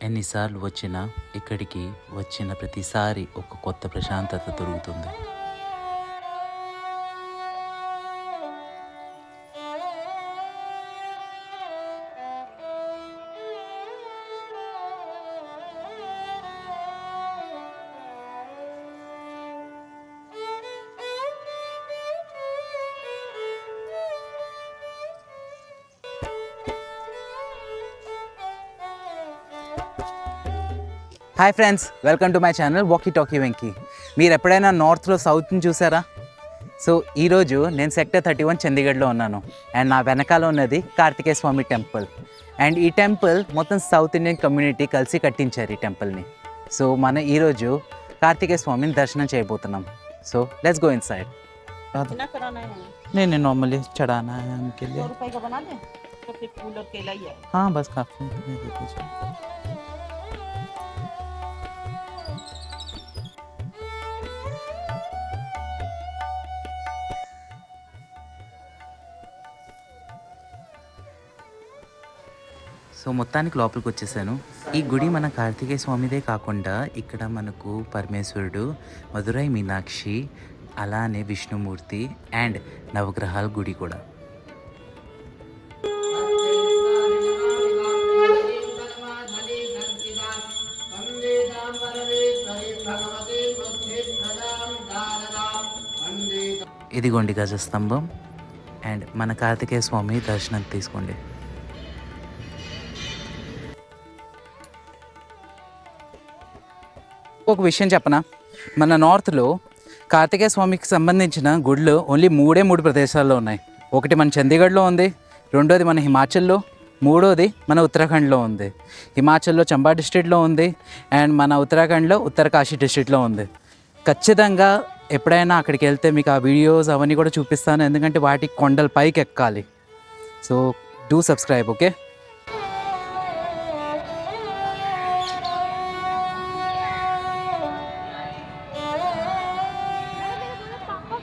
ఎన్నిసార్లు వచ్చినా ఇక్కడికి వచ్చిన ప్రతిసారి ఒక కొత్త ప్రశాంతత దొరుకుతుంది. Hi friends, welcome to my channel walkie talkie Venky. మీరు ఎప్పుడైనా నార్త్లో సౌత్ని చూసారా? సో ఈరోజు నేను సెక్టర్ 31 చండీగఢ్లో ఉన్నాను. అండ్ నా వెనకాల ఉన్నది కార్తికేయ స్వామి టెంపుల్. అండ్ ఈ టెంపుల్ మొత్తం సౌత్ ఇండియన్ కమ్యూనిటీ కలిసి కట్టించారు ఈ టెంపుల్ని. సో మనం ఈరోజు కార్తికేయ స్వామిని దర్శనం చేయబోతున్నాం. So let's go in side. నేను నార్మली चढ़ाना है उनके लिए। 100 रुपए का बना दे तो फिर फूल और केला ही है। हाँ बस काफ़ी है। సో మొత్తానికి లోపలికి వచ్చేసాను. ఈ గుడి మన కార్తికేయ స్వామిదే కాకుండా ఇక్కడ మనకు పరమేశ్వరుడు, మధురై మీనాక్షి, అలానే విష్ణుమూర్తి అండ్ నవగ్రహాల గుడి కూడా. ఇదిగోండి గజస్తంభం. అండ్ మన కార్తికేయ స్వామి దర్శనం తీసుకోండి. ఒక విషయం చెప్పనా, మన నార్త్లో కార్తికేయ స్వామికి సంబంధించిన గుళ్ళు ఓన్లీ మూడు ప్రదేశాల్లో ఉన్నాయి. ఒకటి మన చండీగఢ్లో ఉంది, రెండోది మన హిమాచల్లో, మూడోది మన ఉత్తరాఖండ్లో ఉంది. హిమాచల్లో చంబా డిస్ట్రిక్ట్లో ఉంది అండ్ మన ఉత్తరాఖండ్లో ఉత్తరకాశీ డిస్ట్రిక్ట్లో ఉంది. ఖచ్చితంగా ఎప్పుడైనా అక్కడికి వెళ్తే మీకు ఆ వీడియోస్ అవన్నీ కూడా చూపిస్తాను, ఎందుకంటే వాటి కొండల పైకి ఎక్కాలి. So do subscribe, okay?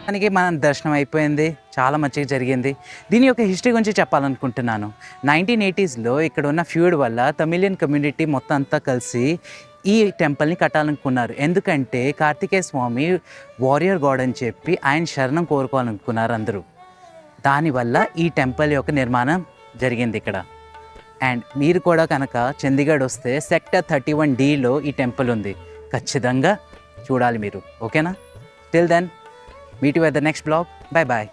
దానికి మన దర్శనం అయిపోయింది, చాలా మంచిగా జరిగింది. దీని యొక్క హిస్టరీ గురించి చెప్పాలనుకుంటున్నాను. 1980s ఇక్కడ ఉన్న ఫ్యూడ్ వల్ల తమిళియన్ కమ్యూనిటీ మొత్తం అంతా కలిసి ఈ టెంపుల్ని కట్టాలనుకున్నారు. ఎందుకంటే కార్తికేయ స్వామి వారియర్ గాడ్ అని చెప్పి ఆయన శరణం కోరుకోవాలనుకున్నారు అందరూ. దానివల్ల ఈ టెంపుల్ యొక్క నిర్మాణం జరిగింది ఇక్కడ. అండ్ మీరు కూడా కనుక చండీగఢ్ వస్తే సెక్టర్ 31Dలో ఈ టెంపుల్ ఉంది. ఖచ్చితంగా చూడాలి మీరు, ఓకేనా? Till then, meet you at the next vlog. Bye bye.